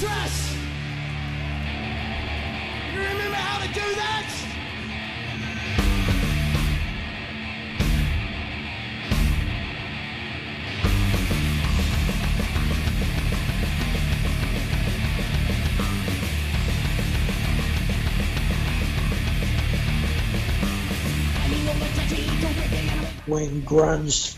Thrash! You remember how to do that? When grunge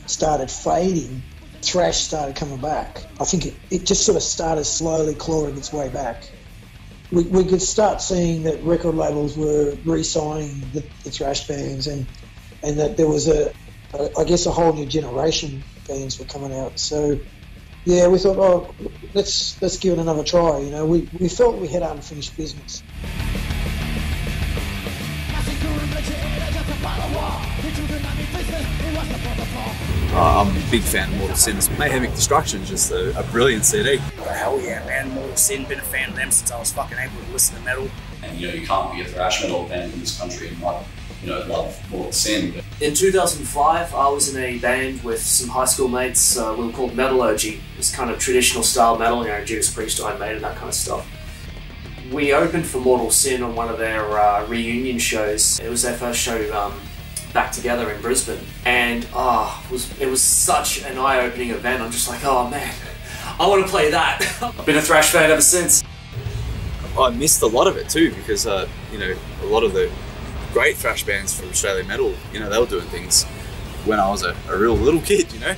started fading, thrash started coming back. I think it just sort of started slowly clawing its way back. We could start seeing that record labels were re-signing the thrash bands, and that there was I guess a whole new generation of bands were coming out. So yeah, we thought, oh, let's give it another try. You know, we felt we had unfinished business. I'm a big fan of Mortal Sin's Mayhemic Destruction, just a brilliant CD. Hell yeah, man, Mortal Sin, been a fan of them since I was fucking able to listen to metal. And you know, you can't be a thrash metal band in this country and not, you know, love Mortal Sin. In 2005, I was in a band with some high school mates. We were called Metallurgy. It's kind of traditional style metal, you know, Judas Priest, Iron Maiden, that kind of stuff. We opened for Mortal Sin on one of their reunion shows. It was their first show back together in Brisbane, and it was such an eye-opening event. I'm just like, oh man, I want to play that. I've been a thrash fan ever since. I missed a lot of it too, because you know, a lot of the great thrash bands from Australian metal, you know, they were doing things when I was a real little kid, you know.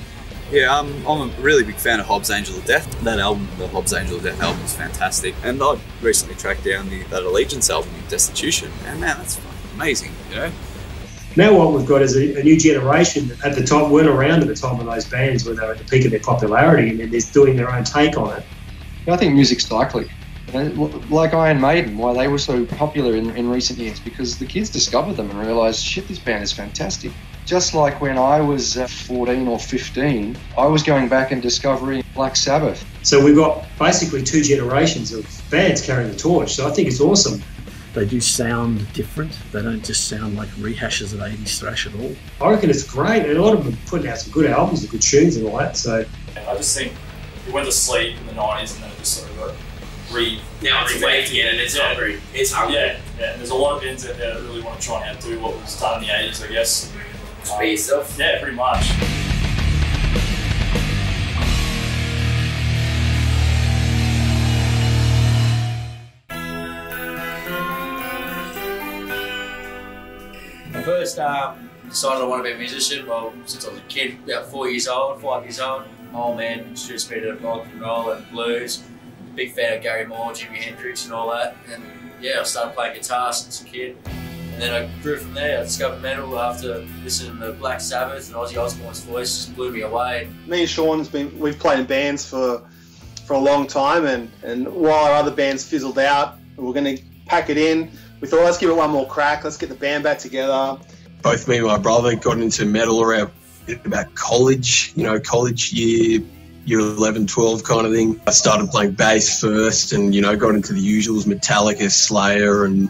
Yeah, I'm a really big fan of Hobbs, Angel of Death. That album, the Hobbs, Angel of Death album, is fantastic. And I recently tracked down that Allegiance album, Destitution, and man, that's amazing, you know. Now what we've got is a new generation that at the time weren't around at the time of those bands when they were at the peak of their popularity, and then they're doing their own take on it. I think music's cyclic. Like Iron Maiden, why they were so popular in recent years, because the kids discovered them and realised, shit, this band is fantastic. Just like when I was 14 or 15, I was going back and discovering Black Sabbath. So we've got basically two generations of bands carrying the torch, so I think it's awesome. They do sound different. They don't just sound like rehashes of 80s thrash at all. I reckon it's great, and a lot of them are putting out some good albums and good tunes and all that, so... I just think it went to sleep in the 90s and then it just sort of got now it's awake again and it's hungry. It's hungry. Yeah, and there's a lot of bands out there that really want to try and outdo what was done in the 80s, I guess. Just be yourself. Yeah, pretty much. First decided I want to be a musician, well, since I was a kid, about 5 years old. My old man introduced me to rock and roll and blues. Big fan of Gary Moore, Jimi Hendrix and all that. And yeah, I started playing guitar since a kid. And then I grew from there. I discovered metal after listening to Black Sabbath, and Ozzy Osbourne's voice just blew me away. Me and Sean, we've played in bands for a long time, and while our other bands fizzled out, we were going to pack it in. We thought, let's give it one more crack, let's get the band back together. Both me and my brother got into metal around about college, you know, college year 11, 12 kind of thing. I started playing bass first and, you know, got into the usuals, Metallica, Slayer, and,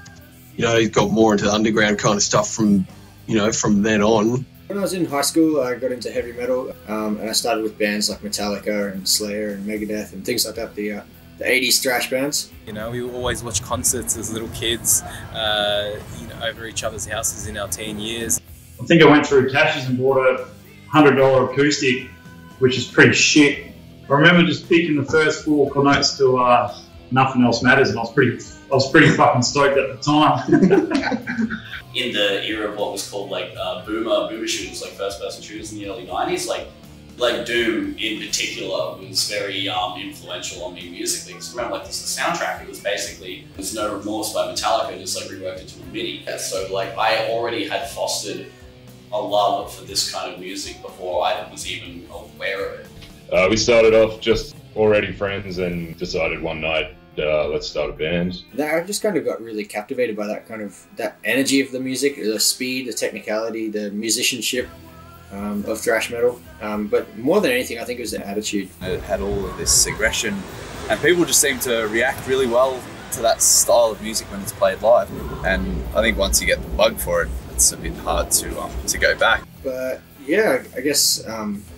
you know, got more into the underground kind of stuff from, you know, from then on. When I was in high school, I got into heavy metal, and I started with bands like Metallica and Slayer and Megadeth and things like that, the 80s thrash bands. You know, we always watch concerts as little kids, you know, over each other's houses in our teen years. I think I went through Tashi's and bought a $100 acoustic, which is pretty shit. I remember just picking the first 4 chord notes to Nothing Else Matters, and I was pretty fucking stoked at the time. In the era of what was called like boomer shooters, like first-person shooters in the early 90s, like Doom in particular was very influential on me musically. Because remember, like, this is the soundtrack. It was basically "There's No Remorse" by Metallica, just like reworked it to a MIDI. Yeah, so like I already had fostered a love for this kind of music before I was even aware of it. We started off just already friends and decided one night, let's start a band. I just kind of got really captivated by that energy of the music, the speed, the technicality, the musicianship of thrash metal. But more than anything, I think it was the attitude. It had all of this aggression, and people just seem to react really well to that style of music when it's played live. And I think once you get the bug for it, it's a bit hard to go back. But yeah, I guess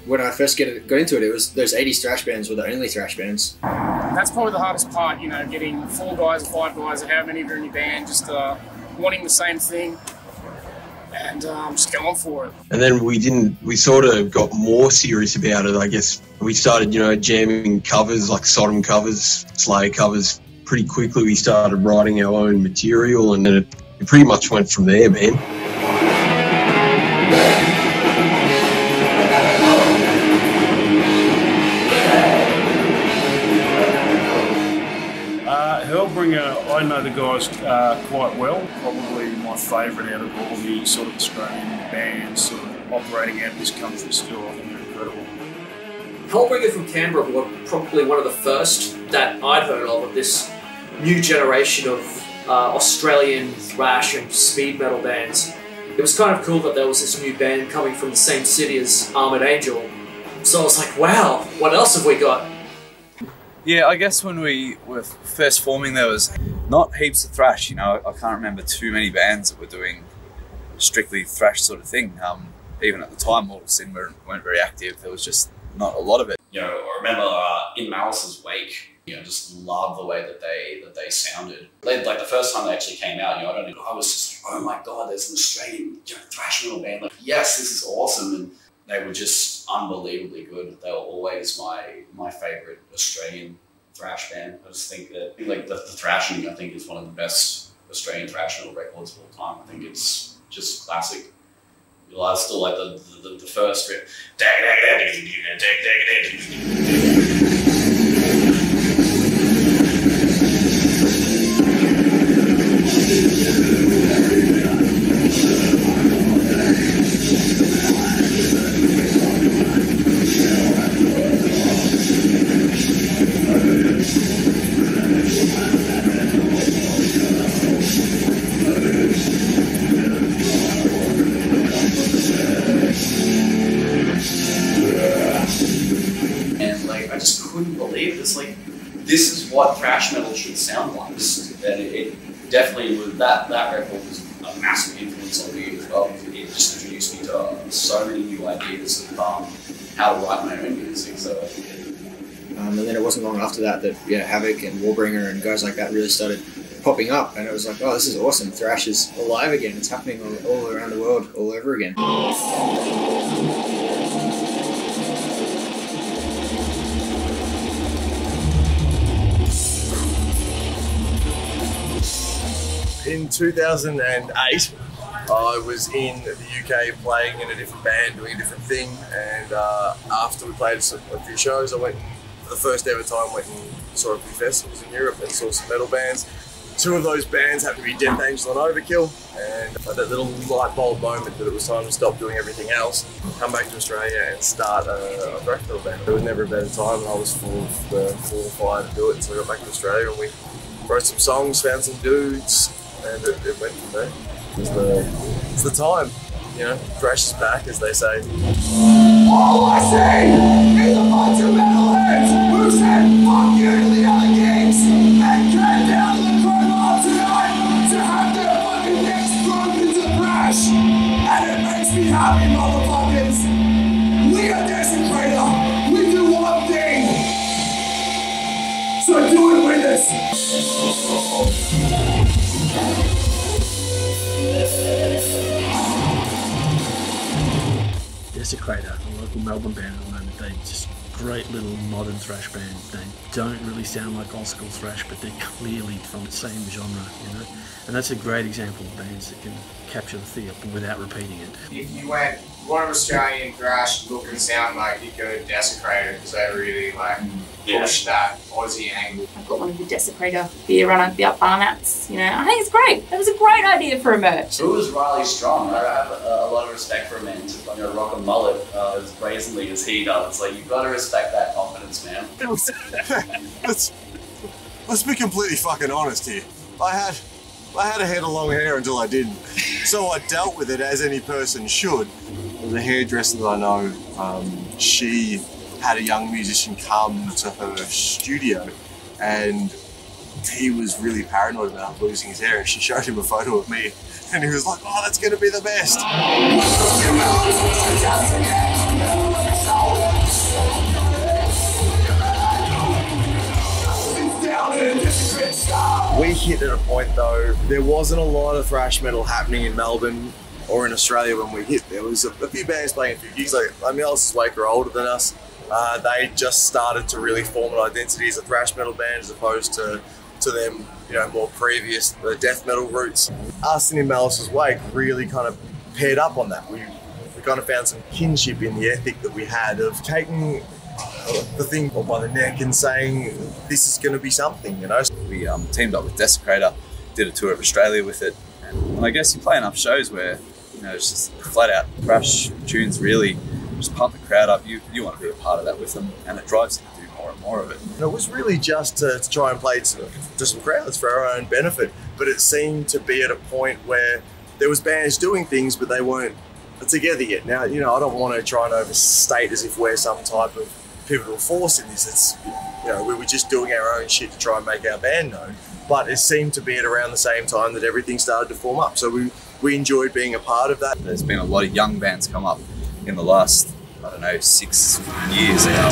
when I first got into it, it was those 80s thrash bands were the only thrash bands. that's probably the hardest part, you know, getting 4 guys or 5 guys or however many of you are in your band, just wanting the same thing and just going for it. And then we sort of got more serious about it, I guess. We started, you know, jamming covers, like Sodom covers, Slayer covers. Pretty quickly we started writing our own material, and then it pretty much went from there, man. Hellbringer, I know the guys quite well. Probably my favourite out of all the sort of Australian bands sort of operating out of this country still. I think they're incredible. Hellbringer from Canberra were probably one of the first that I'd heard of this new generation of Australian thrash and speed metal bands. It was kind of cool that there was this new band coming from the same city as Armoured Angel. So I was like, wow, what else have we got? Yeah, I guess when we were first forming, there was not heaps of thrash. You know, I can't remember too many bands that were doing strictly thrash sort of thing. Even at the time, Mortal Sin weren't very active. There was just not a lot of it. You know, I remember in Malice's wake, you know, just love the way that they sounded. Like the first time they actually came out, you know, I was just, oh my god, there's an Australian, you know, thrash metal band. Like, yes, this is awesome, and they were just unbelievably good. They were always my favourite Australian thrash band. I just think that, like, the Thrashening, I think, is one of the best Australian thrash metal records of all time. I think it's just classic. I still like the first riff. This is what thrash metal should sound like. And it definitely was, that record was a massive influence on me as well. It just introduced me to so many new ideas of how to write my own music. So and then it wasn't long after that Havoc and Warbringer and guys like that really started popping up, and it was like, oh, this is awesome. Thrash is alive again. It's happening all around the world, all over again. In 2008, I was in the UK playing in a different band, doing a different thing, and after we played a few shows, I went, for the first ever time, went and saw a few festivals in Europe and saw some metal bands. 2 of those bands happened to be Death Angel and Overkill, and that little light bulb moment that it was time to stop doing everything else, come back to Australia and start a thrash metal band. There was never a better time, and I was full of fire to do it, so I got back to Australia and we wrote some songs, found some dudes, and it went from there. It's the time, you know, thrash is back, as they say. All I see is a bunch of metalheads who said fuck you to the other gigs and came down to the crowbar tonight to have their fucking necks thrown into thrash. And it makes me happy, motherfuckers. We are Desecrator. We do one thing. So do it with us. Desecrator, a local Melbourne band at the moment. They're just great little modern thrash band. They don't really sound like old school thrash, but they're clearly from the same genre, you know. And that's a great example of bands that can capture the feel without repeating it. If you went one Australian thrash look and sound, like you go Desecrator, because they really push that Aussie angle. I've got one of the Desecrator beer on the up bar mats, you know. I think it's great. That was a great idea for a merch. Who was Riley Strong? I have a lot of respect for a man to rock a mullet as brazenly as he does. It's like, you've got to respect that confidence, man. Let's be completely fucking honest here. I had a head of long hair until I didn't. So I dealt with it as any person should. The hairdresser that I know, she had a young musician come to her studio, and he was really paranoid about losing his hair, and she showed him a photo of me, and he was like, oh, that's going to be the best. hit at a point though, there wasn't a lot of thrash metal happening in Melbourne or in Australia when we hit. There was a few bands playing a few gigs, like Alice's Wake are older than us. They just started to really form an identity as a thrash metal band as opposed to them, you know, more previous death metal roots. Us and in Alice's Wake really kind of paired up on that. We kind of found some kinship in the ethic that we had of taking the thing by the neck and saying, this is going to be something, you know. We teamed up with Desecrator, did a tour of Australia with it, and I guess you play enough shows where, you know, it's just flat out thrash tunes really just pump the crowd up. You want to be a part of that with them, and it drives you to do more and more of it. And it was really just to try and play to some crowds for our own benefit, but it seemed to be at a point where there was bands doing things, but they weren't together yet. Now, you know, I don't want to try and overstate as if we're some type of pivotal force in this. It's, you know, we were just doing our own shit to try and make our band known, but it seemed to be at around the same time that everything started to form up. So we enjoyed being a part of that. There's been a lot of young bands come up in the last, I don't know, 6 years now.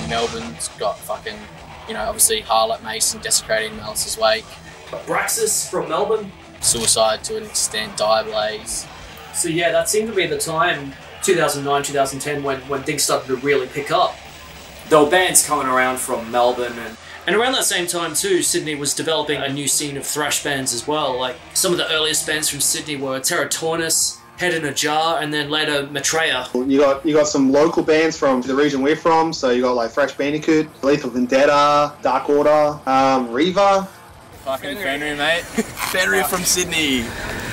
Melbourne's got fucking, you know, obviously Harlot, Mason, Desecrating, Alice's Wake. Braxis from Melbourne. Suicide to an extent, Diablaze. So yeah, that seemed to be the time, 2009, 2010, when things started to really pick up. There were bands coming around from Melbourne, and around that same time too, Sydney was developing a new scene of thrash bands as well. Like, some of the earliest bands from Sydney were Terra Tornus, Head in a Jar, and then later Maitreya. You got some local bands from the region we're from, so you got like Thrash Bandicoot, Lethal Vendetta, Dark Order, Reva. Fucking Fenrir, mate. Fenrir from Sydney.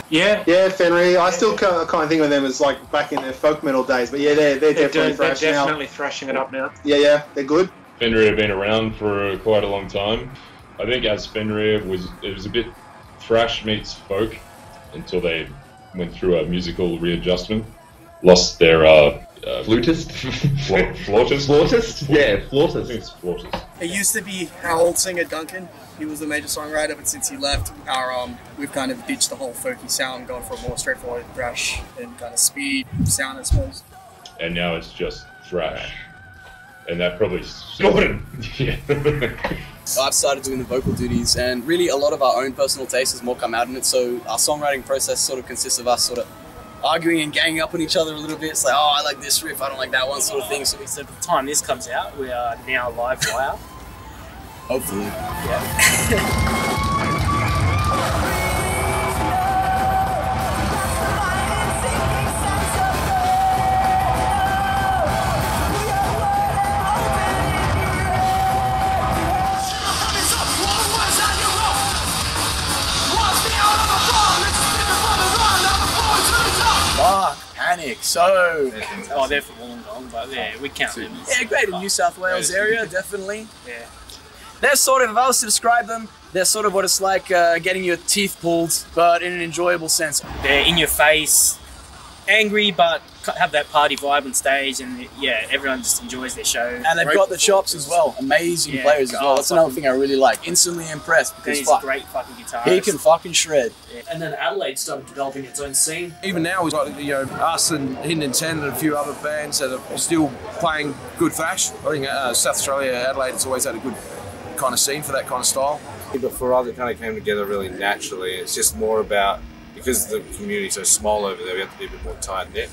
Yeah, Fenrir. I still kind of think of them as like back in their folk metal days, but yeah, they're definitely thrashing They're now. definitely thrashing it up now. Yeah, they're good. Fenrir have been around for quite a long time. I think as Fenrir it was a bit thrash meets folk until they went through a musical readjustment, lost their flutist? Flautist? Yeah, flautist. I think it's flautist. It used to be our old singer Duncan. He was the major songwriter, but since he left, we've kind of ditched the whole folky sound, gone for a more straightforward thrash and kind of speed sound, I suppose. And now it's just thrash. And that probably... Yeah. I've started doing the vocal duties, and really a lot of our own personal taste has more come out in it, so our songwriting process sort of consists of us sort of arguing and ganging up on each other a little bit. It's like, oh, I like this riff, I don't like that one, sort of thing. So by the time this comes out, we are now live wire. Hopefully. Yeah. Panic, so... Oh, they're from Wollongong, but yeah, we count them. Yeah, great in New South Wales area, definitely. Yeah. They're sort of, if I was to describe them, they're sort of what it's like getting your teeth pulled, but in an enjoyable sense. They're in your face, angry, but have that party vibe on stage, and yeah, everyone just enjoys their show. And they've got the chops as well, amazing players as well. That's another thing I really like. Instantly impressed because he's a great fucking guitarist. He can fucking shred. Yeah. And then Adelaide started developing its own scene. Even now we've got us and Hidden 10 and a few other bands that are still playing good thrash. I think South Australia, Adelaide, has always had a good kind of scene for that kind of style. Before all, it kind of came together really naturally. It's just more about, because the community's so small over there, we have to be a bit more tight-knit.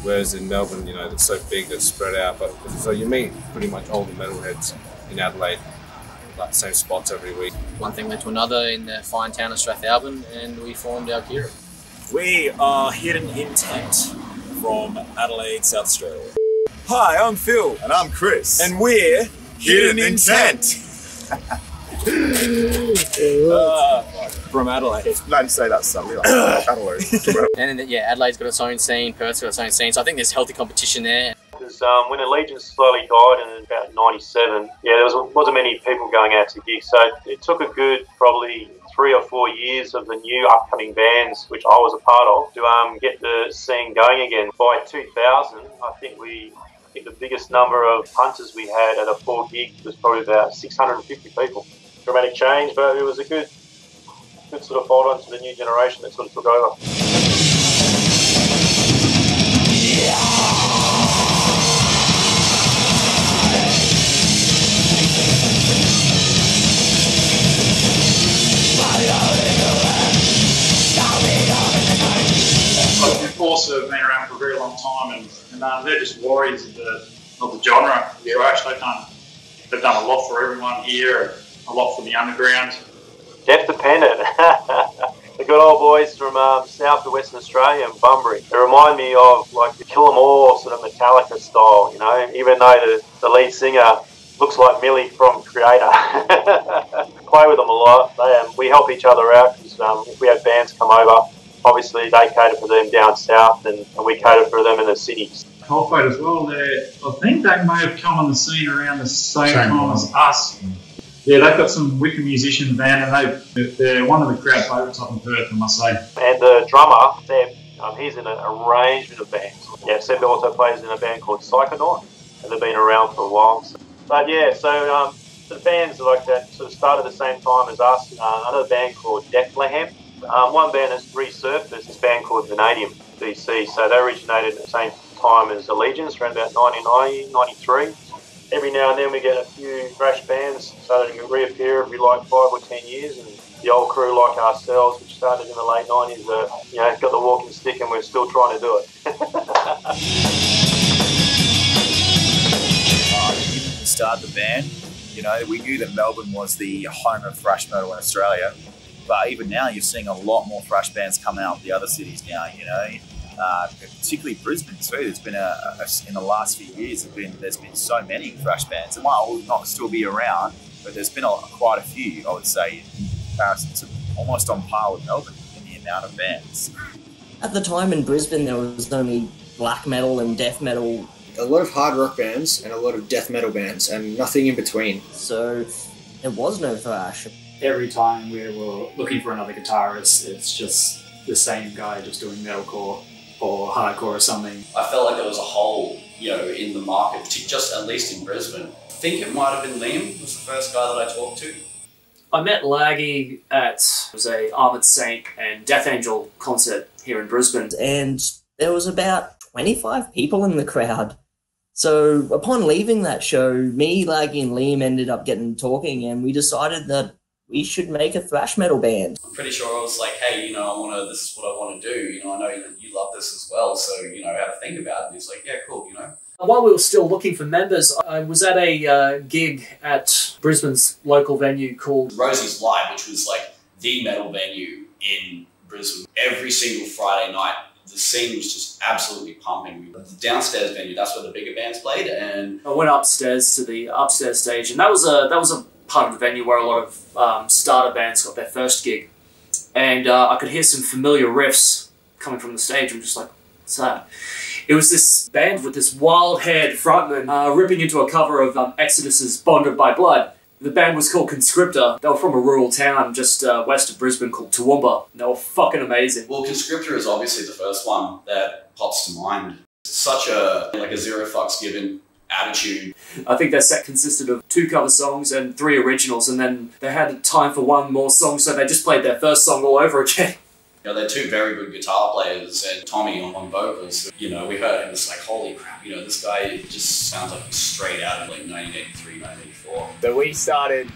Whereas in Melbourne, it's so big, it's spread out. But so you meet pretty much all the metalheads in Adelaide, like same spots every week. One thing led to another in the fine town of Strathalbyn, and we formed our Kira. We are Hidden Intent from Adelaide, South Australia. Hi, I'm Phil. And I'm Chris. And we're Hidden Intent. From Adelaide. Don't say that subtly. Like Adelaide. And then, yeah, Adelaide's got its own scene, Perth's got its own scene, so I think there's healthy competition there. Because when Allegiance slowly died in about '97, yeah, there wasn't many people going out to gigs, so it took a good probably 3 or 4 years of the new upcoming bands, which I was a part of, to get the scene going again. By 2000, I think the biggest number of punters we had at a 4 gig was probably about 650 people. Dramatic change, but it was a good sort of fold on to the new generation that sort of took over. The Force have been around for a very long time, and they're just warriors of the genre. Thrash. They've done a lot for everyone here, a lot for the underground. Death Dependent. The good old boys from south to Western Australia and Bunbury. They remind me of like the Kill 'Em All sort of Metallica style, you know, even though the lead singer looks like Millie from Creator. Play with them a lot. We help each other out because if we have bands come over, obviously they cater for them down south and we cater for them in the cities. Coldfate as well, I think they may have come on the scene around the same time as us. Yeah, they've got some wicked musicians, man, and they're one of the crowd favourites up in Perth, I must say. And the drummer, Seb, he's in an arrangement of bands. Yeah, Seb also plays in a band called PSYCHONAUT, and they've been around for a while. But yeah, so the bands like that sort of started at the same time as us. Another band called Bethlehem. One band has resurfaced, this band called Vanadium DC. So they originated at the same time as Allegiance, around about 1990, 93. Every now and then we get a few thrash bands starting to reappear every like 5 or 10 years, and the old crew like ourselves, which started in the late 90s, got the walking stick and we're still trying to do it. Even when we started the band, you know, we knew that Melbourne was the home of thrash metal in Australia, but even now you're seeing a lot more thrash bands coming out of the other cities now, you know. Particularly Brisbane too. There's been in the last few years there's been so many thrash bands. It might all not still be around, but there's been quite a few, I would say, in comparison to almost on par with Melbourne in the amount of bands. At the time in Brisbane, there was only black metal and death metal. A lot of hard rock bands and a lot of death metal bands, and nothing in between. So there was no thrash. Every time we were looking for another guitarist, it's just the same guy just doing metalcore or hardcore or something. I felt like there was a hole, you know, in the market, just at least in Brisbane. I think it might have been Liam was the first guy that I talked to. I met Laggy at a Armoured Saint and Death Angel concert here in Brisbane, and there was about 25 people in the crowd. So upon leaving that show, me, Laggy and Liam ended up getting talking, and we decided that we should make a thrash metal band. I'm pretty sure I was like, hey, you know, this is what I want to do. You know, I know you love this as well, so, you know, have a think about it. And he's like, yeah, cool, you know. While we were still looking for members, I was at a gig at Brisbane's local venue called Rosie's Live, which was like the metal venue in Brisbane. Every single Friday night, the scene was just absolutely pumping. The downstairs venue, that's where the bigger bands played, and I went upstairs to the upstairs stage, and that was a part of the venue where a lot of starter bands got their first gig, and I could hear some familiar riffs coming from the stage. I'm just like, what's that? It was this band with this wild-haired frontman ripping into a cover of Exodus's Bonded by Blood. The band was called Conscriptor. They were from a rural town just west of Brisbane called Toowoomba. They were fucking amazing. Well, Conscriptor is obviously the first one that pops to mind. It's such a zero fucks given attitude. I think their set consisted of 2 cover songs and 3 originals, and then they had time for 1 more song, so they just played their first song all over again. You know, they're 2 very good guitar players, and Tommy on vocals. You know, we heard him, it's like, holy crap, you know, this guy just sounds like he's straight out of like 1983, 1984. So we started,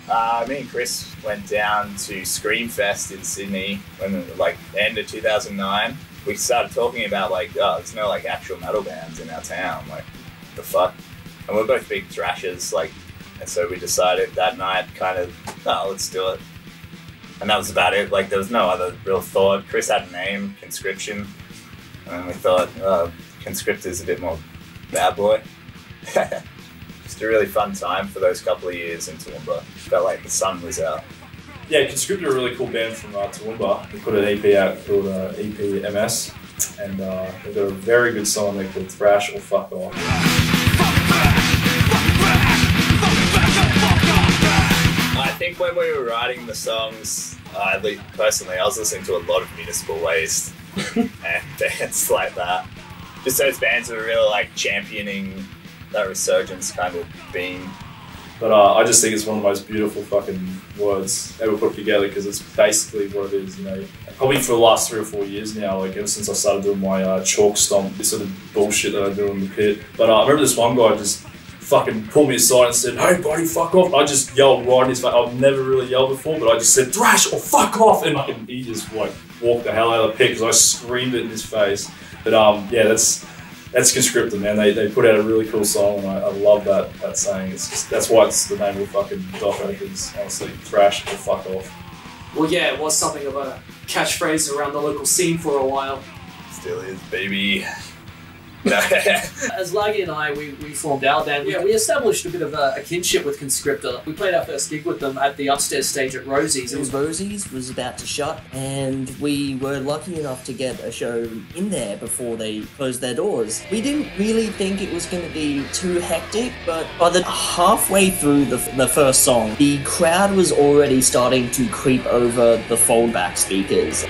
me and Chris went down to Screamfest in Sydney when, like, end of 2009. We started talking about, like, oh, there's no, like, actual metal bands in our town, like, the fuck? And we're both big thrashers, like, and so we decided that night kind of, oh, let's do it. And that was about it. Like, there was no other real thought. Chris had a name, Conscription, and we thought, Conscriptor's a bit more bad boy. Just a really fun time for those couple of years in Toowoomba. Felt like the sun was out. Yeah, Conscriptor are a really cool band from Toowoomba. They put an EP out called EP MS, and they've got a very good song there called Thrash or Fuck Off. I think when we were writing the songs, at least personally, I was listening to a lot of Municipal Waste and bands like that. Just those bands that were really like championing that resurgence kind of theme. But I just think it's one of the most beautiful fucking words ever put together, because it's basically what it is, you know. Probably for the last 3 or 4 years now, like ever since I started doing my chalk stomp, this sort of bullshit that I do in the pit. But I remember this one guy just fucking pulled me aside and said, "Hey buddy, fuck off." And I just yelled right in his face. I've never really yelled before, but I just said, "Thrash or fuck off," and he just like walked the hell out of the pit because I screamed it in his face. But yeah, that's Conscriptor, man. They put out a really cool song, and I love that saying. It's just, that's why it's the name of the fucking doco, because honestly, Thrash or fuck off. Well, yeah, it was something of a catchphrase around the local scene for a while. Still is, baby. As Laggy and I, we formed our band. Yeah, we established a bit of a kinship with Conscriptor. We played our first gig with them at the upstairs stage at Rosie's. Rosie's was about to shut, and we were lucky enough to get a show in there before they closed their doors. We didn't really think it was going to be too hectic, but by the halfway through the first song, the crowd was already starting to creep over the foldback speakers.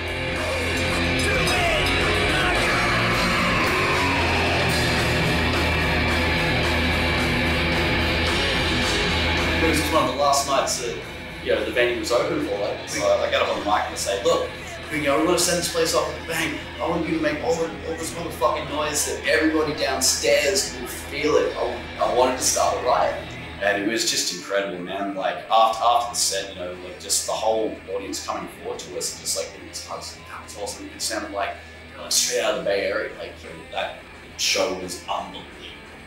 This was one of the last nights that the venue was open for. Like, so I get up on the mic and I say, "Look, we want to send this place off with a bang. I want you to make all this motherfucking noise that everybody downstairs will feel it." I wanted to start a riot, and it was just incredible, man. Like after the set, like just the whole audience coming forward to us, and just like giving us hugs. That was awesome. It sounded like straight out of the Bay Area. Like that show was unbelievable.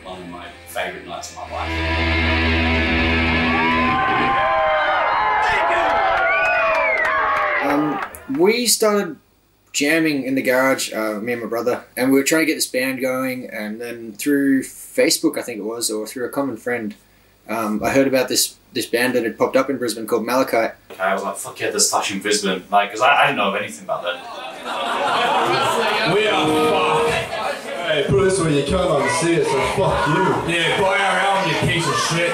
One of my favorite nights of my life. We started jamming in the garage, me and my brother, and we were trying to get this band going, and then through Facebook, I think it was, or through a common friend, I heard about this band that had popped up in Brisbane called Malachite. I was like, fuck yeah, there's Thrash in Brisbane, like, because I didn't know of anything about that. We are fucked. Hey, put it this way, you can't understand it, so fuck you. Yeah, buy our album, you piece of shit.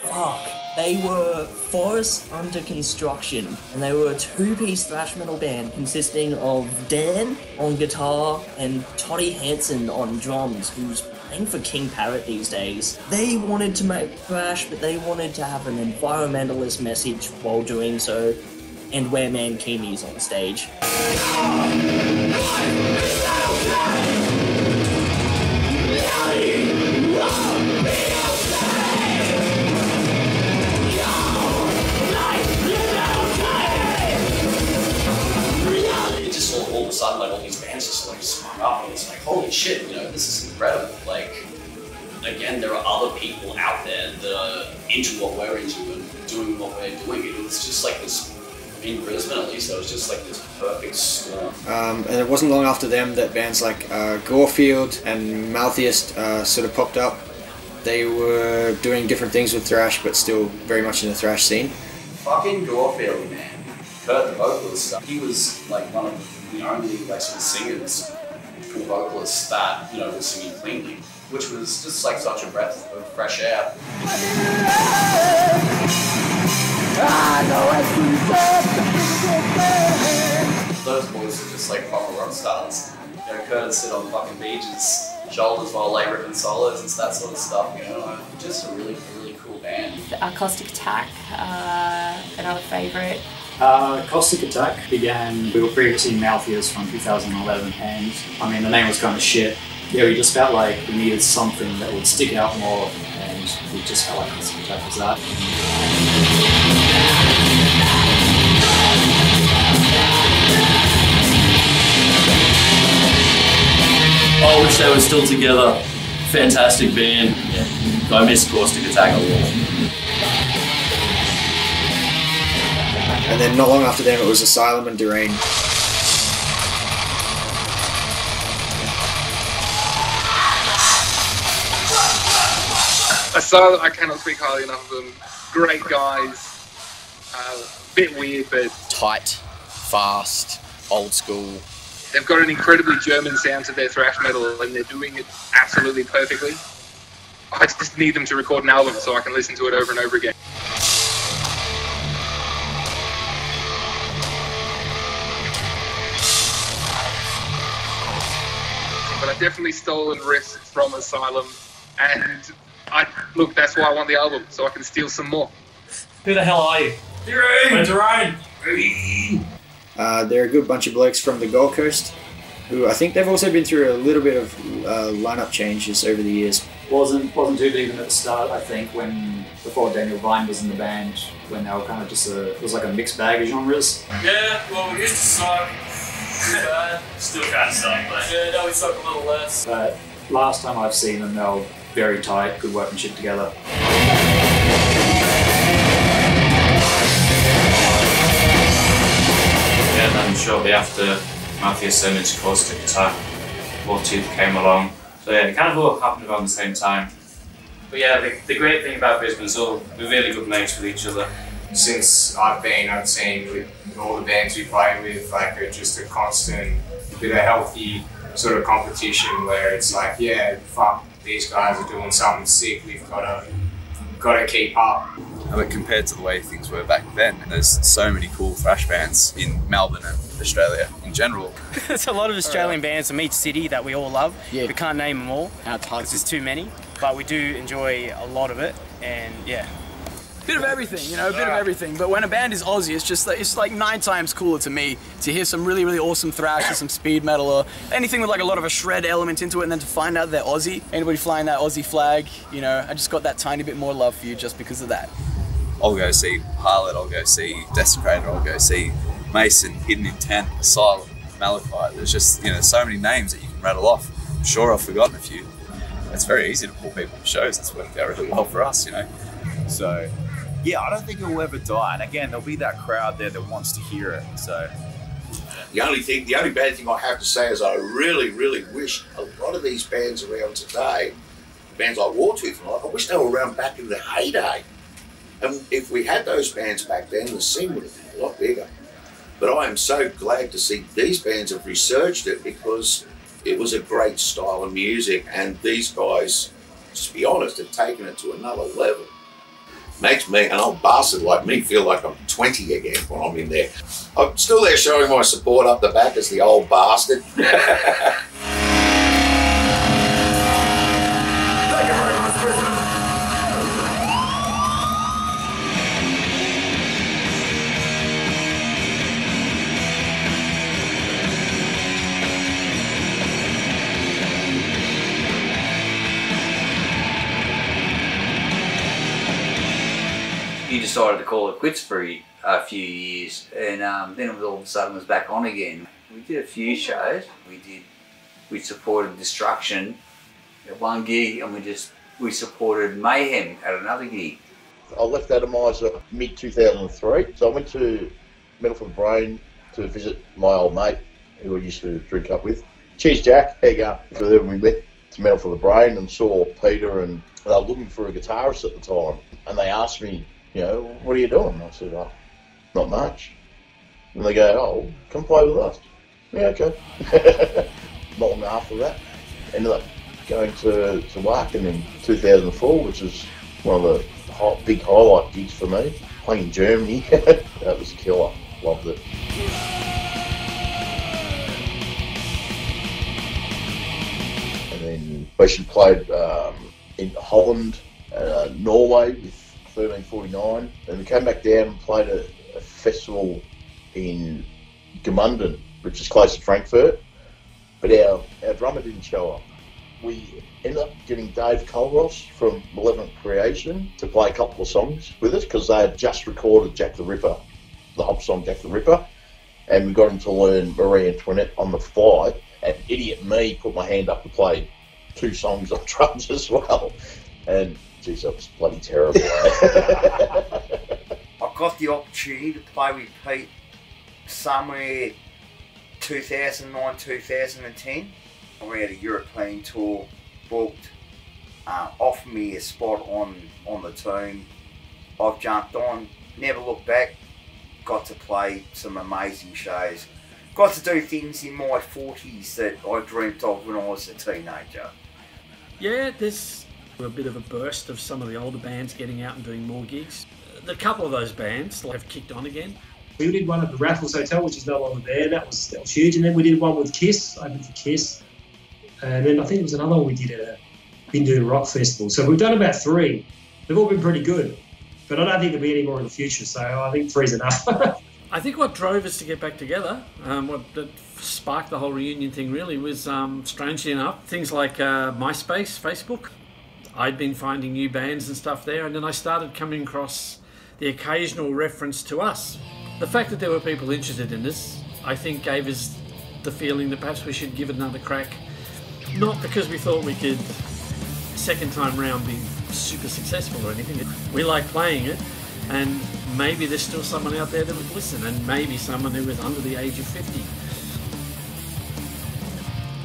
Fuck. They were Forest Under Construction, and they were a two-piece thrash metal band consisting of Dan on guitar and Toddy Hansen on drums, who's playing for King Parrot these days. They wanted to make thrash, but they wanted to have an environmentalist message while doing so, and wear mankinis on stage. All of a sudden, like all these bands just like sprung up, and it's like, holy shit, this is incredible. Like, again, there are other people out there that are into what we're into and doing what we're doing. It was just like this, in Brisbane at least, it was just like this perfect storm. And it wasn't long after them that bands like Gorefield and Maltheist sort of popped up. They were doing different things with thrash, but still very much in the thrash scene. Fucking Gorefield, man. Kurt, the vocalist, he was like one of the only like sort of singers, cool vocalists that was singing cleanly, which was just like such a breath of fresh air. Those boys are just like proper rock stars. Kurt would sit on fucking beaches, shoulders while like ripping solos and that sort of stuff. Just a really cool band. Acoustic Attack, another favourite. Caustic Attack began, we were previously Maltheist from 2011, and I mean the name was kind of shit. Yeah, we just felt like we needed something that would stick out more, and we just felt like Caustic Attack was that. I wish they were still together. Fantastic band. Yeah. I miss Caustic Attack a lot. And then not long after them it was Asylum and Deranged. Asylum, I cannot speak highly enough of them. Great guys. Bit weird, but tight, fast, old school. They've got an incredibly German sound to their thrash metal, and they're doing it absolutely perfectly. I just need them to record an album so I can listen to it over and over again. But I've definitely stolen riffs from Asylum, and look, that's why I want the album, so I can steal some more. Who the hell are you? Terrain! They're a good bunch of blokes from the Gold Coast, who I think they've also been through a little bit of lineup changes over the years. Wasn't too big at the start, I think, before Daniel Vine was in the band, when they were kind of just it was like a mixed bag of genres. Yeah, well, we used to suck. Too bad. Still kind of suck, but yeah, now we suck a little less. But last time I've seen them, they were very tight, good workmanship together. Yeah, then shortly after Matthew sent his caustic attack, Tooth came along. So yeah, it kind of all happened around the same time. But yeah, the great thing about Brisbane is we're really good mates with each other. Since I've seen with all the bands we play with, like just a constant bit of healthy sort of competition where it's like, yeah, fuck, these guys are doing something sick, we've got to keep up. I mean, compared to the way things were back then, there's so many cool thrash bands in Melbourne and Australia in general. There's a lot of Australian bands from each city that we all love. Yeah. We can't name them all because there's too many, but we do enjoy a lot of it, and yeah. Bit of everything, you know, a bit of everything. But when a band is Aussie, it's like 9 times cooler to me to hear some really, really awesome thrash or some speed metal or anything with like a lot of a shred element into it, and then to find out they're Aussie, anybody flying that Aussie flag, you know, I just got that tiny bit more love for you just because of that. I'll go see Harlot, I'll go see Desecrator, I'll go see Mason, Hidden Intent, Asylum, Malachite. There's just, you know, so many names that you can rattle off. I'm sure I've forgotten a few. It's very easy to pull people to shows. It's worked out really well for us, you know. So, yeah, I don't think it will ever die. And again, there'll be that crowd there that wants to hear it. So, the only bad thing I have to say is I really, really wish a lot of these bands around today, bands like Wartooth, I wish they were around back in the heyday. And if we had those bands back then, the scene would have been a lot bigger. But I am so glad to see these bands have resurged it, because it was a great style of music, and these guys, just be honest, have taken it to another level. Makes me, an old bastard like me, feel like I'm 20 again when I'm in there. I'm still there showing my support up the back as the old bastard. You decided to call it quits for a few years, and then it was all of a sudden was back on again. We did a few shows. We supported Destruction at one gig, and we supported Mayhem at another gig. I left Atomizer mid-2003, so I went to Metal for the Brain to visit my old mate who I used to drink up with. Cheers, Jack. How you going? So then we went to Metal for the Brain and saw Peter, and they were looking for a guitarist at the time, and they asked me, you know, what are you doing? I said, oh, not much. And they go, oh, come play with us. Yeah, okay. Not long after that, ended up going to Wacken in 2004, which is one of the big highlight gigs for me. Playing in Germany, that was a killer. Loved it. And then we actually played in Holland, Norway with 1349, and we came back down and played a festival in Gemunden, which is close to Frankfurt, but our drummer didn't show up. We ended up getting Dave Colross from Malevolent Creation to play a couple of songs with us, because they had just recorded Jack the Ripper, the Hobbs song Jack the Ripper, and we got him to learn Marie Antoinette on the fly, and idiot me put my hand up to play 2 songs on drums as well, and geez, that was bloody terrible. I got the opportunity to play with Pete somewhere 2009, 2010. We had a European tour booked, offered me a spot on the team. I've jumped on, never looked back, got to play some amazing shows. Got to do things in my 40s that I dreamt of when I was a teenager. Yeah, there's a bit of a burst of some of the older bands getting out and doing more gigs. A couple of those bands have kicked on again. We did one at the Raffles Hotel, which is no longer there. That was huge. And then we did one with Kiss, opened for Kiss. And then I think there was another one we did at a Bindu Rock Festival. So we've done about 3. They've all been pretty good. But I don't think there'll be any more in the future, so I think 3's enough. I think what drove us to get back together, what sparked the whole reunion thing really was, strangely enough, things like MySpace, Facebook. I'd been finding new bands and stuff there, and then I started coming across the occasional reference to us. The fact that there were people interested in this, I think gave us the feeling that perhaps we should give it another crack. Not because we thought we could, second time round, be super successful or anything. We like playing it, and maybe there's still someone out there that would listen, and maybe someone who was under the age of 50.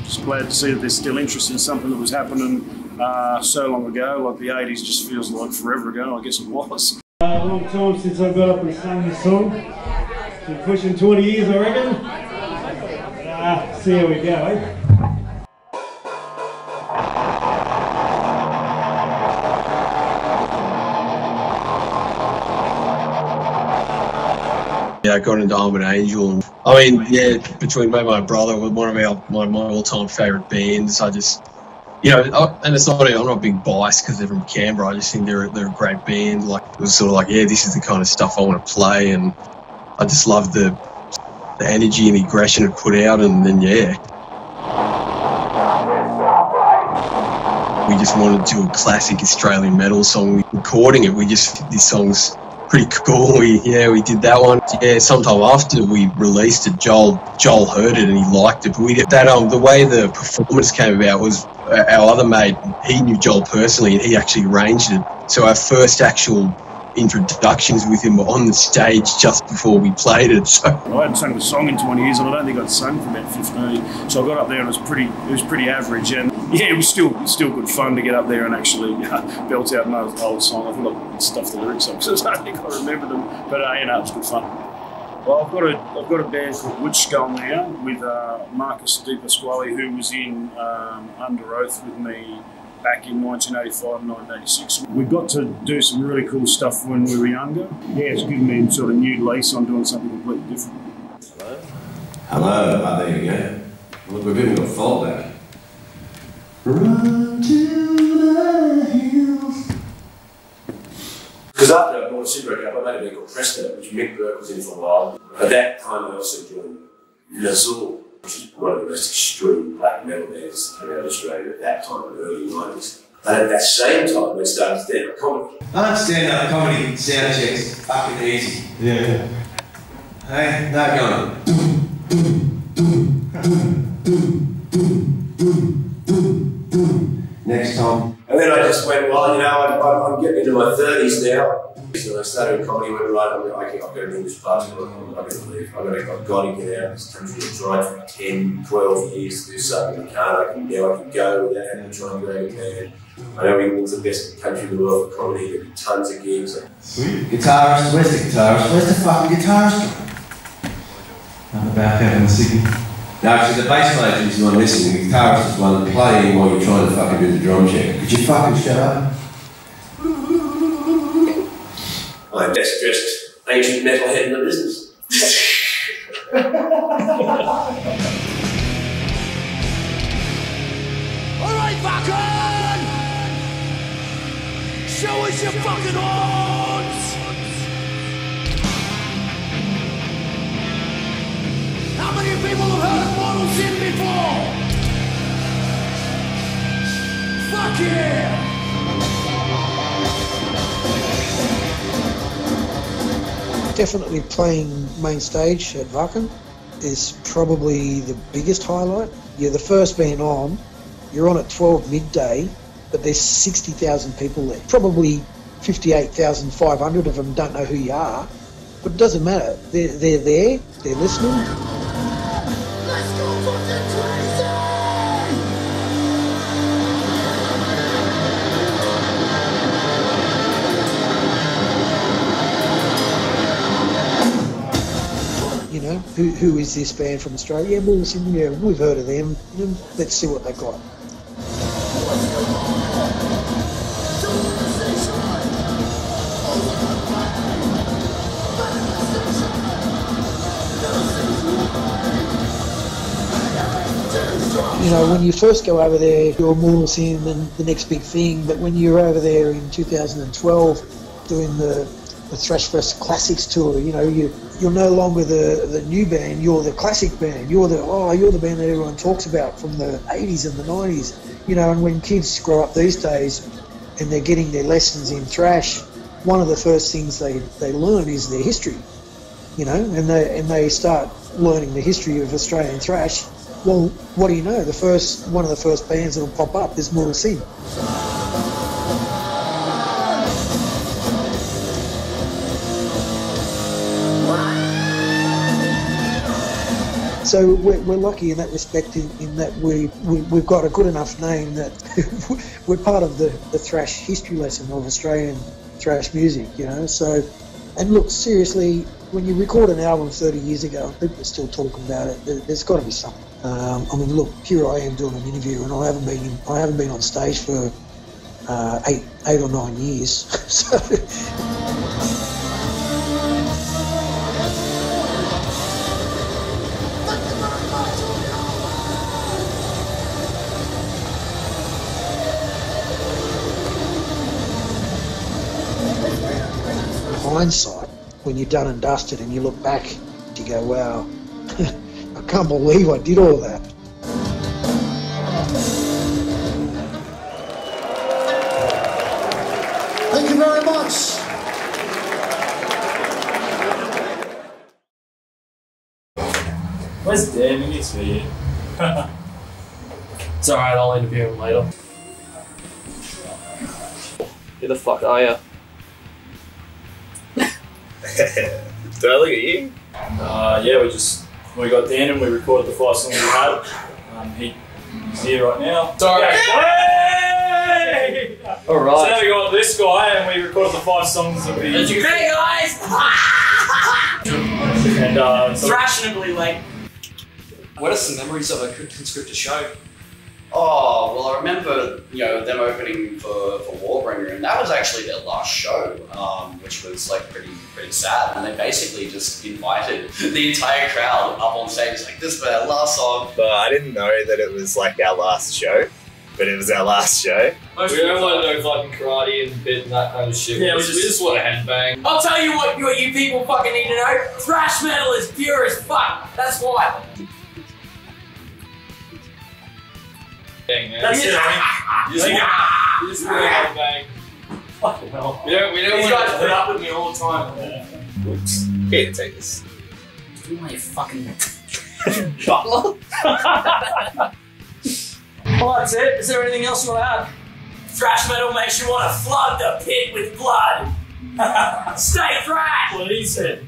Just glad to see that there's still interest in something that was happening so long ago. Like the 80s just feels like forever ago. I guess it was. A long time since I got up and sang this song. Been pushing 20 years, I reckon. See how we go, eh? Yeah, I got into Armoured Angel. I mean, yeah, between me and my brother, we're one of my all-time favourite bands. I just, you know, and it's not, I'm not being biased because they're from Canberra. I just think they're a great band. Like, it was sort of like, yeah, this is the kind of stuff I want to play, and I just love the energy and the aggression it put out, and then yeah. We just wanted to do a classic Australian metal song. Recording it, this song's pretty cool. We did that one. Yeah, sometime after we released it, Joel heard it and he liked it. But the way the performance came about was our other mate, he knew Joel personally and he actually arranged it. So our first actual introductions with him were on the stage just before we played it. So I hadn't sung the song in 20 years, and I don't think I'd sung for about 15. So I got up there and it was pretty average. And yeah, it was still good fun to get up there and actually belt out an old song. I think I stuffed the lyrics up because I don't think I remember them. But it was good fun. Well, I've got a band called Wood Skull now with Marcus Di Pasquale, who was in Under Oath with me back in 1985 and 1986. We got to do some really cool stuff when we were younger. Yeah, it's given me sort of new lease on doing something completely different. Hello. Oh, there you go. Look, we've even got fault back. Run to the hills. Because after I bought Super Cup, I made a band called Presto, which Mick Burke was in for a while. At that time, I also joined Nazul, which is one of the most extreme black metal bands around Australia at that time, in the early 90s. And at that same time, we started stand-up comedy. Stand-up comedy sound checks fucking easy. Yeah. Hey, no going. Next time. And then I just went, well, you know, I'm getting into my 30s now. So I started doing comedy, went right, I've got an English passport, I'm going to leave. I've got to get out of this country. I've tried for 10, 12 years to do something. Now I can go without having to try and create a band. I know England's the best country in the world for comedy, there'll be tons of gigs. Sweet. Guitarist, where's the guitarist? Where's the fucking guitarist? I'm about having a ciggy. No, actually the bass player is the one listening, the guitarist is the one playing while you're trying to fucking do the drum check. Could you fucking shut up? I'm best dressed ancient metalhead in the business. Alright, fucking! Show us your fucking horns! How many people have heard of Mortal Sin before? Fuck yeah! Definitely playing main stage at Wacken is probably the biggest highlight. You're the first band on, you're on at 12 midday, but there's 60,000 people there. Probably 58,500 of them don't know who you are, but it doesn't matter. They're there, they're listening. Let's go fucking crazy! know, who is this band from Australia? Yeah, well, yeah, we've heard of them. You know, let's see what they've got. You know, when you first go over there, you're Mortal Sin and the next big thing, but when you're over there in 2012 doing the Thrash Fest Classics tour, you know, you're no longer the new band, you're the classic band, you're the band that everyone talks about from the 80s and the 90s, you know. And when kids grow up these days and they're getting their lessons in thrash, one of the first things they learn is their history, you know, and they start learning the history of Australian thrash. Well, what do you know? One of the first bands that will pop up is Mortal Sin. So we're lucky in that respect, in that we've got a good enough name that we're part of the thrash history lesson of Australian thrash music, you know. So, and look, seriously, when you record an album 30 years ago and people are still talking about it, there's got to be something. I mean, look, here I am doing an interview, and I haven't been on stage for 8 or 9 years. So. Hindsight, when you're done and dusted and you look back, you go, wow, I can't believe I did all that. Thank you very much. Where's Dan? He needs to be here. It's alright, I'll interview him later. Who the fuck are you? Do I look at you? Yeah, we got Dan and we recorded the 5 songs we had. He's here right now. Sorry. Hey! Alright. So now we got this guy and we recorded the 5 songs that we... Hey guys! And Thrashingly late. What are some memories of a conscripted show? Oh, well, I remember, you know, them opening for Warbringer, and that was actually their last show, which was like pretty sad. And they basically just invited the entire crowd up on stage, like, this is our last song. But I didn't know that it was like our last show, but it was our last show. We don't want to know fucking karate and bit and that kind of shit. Yeah, we just want to headbang. I'll tell you what you people fucking need to know. Thrash metal is pure as fuck. That's why. That's it, man. You just want to headbang. Fucking hell. We don't These want guys to put up with me all the time. Whoops. Here, take this. You want your fucking butler? Well, that's it. Is there anything else you want to add? Thrash metal makes you want to flood the pit with blood. Stay thrash! What he said.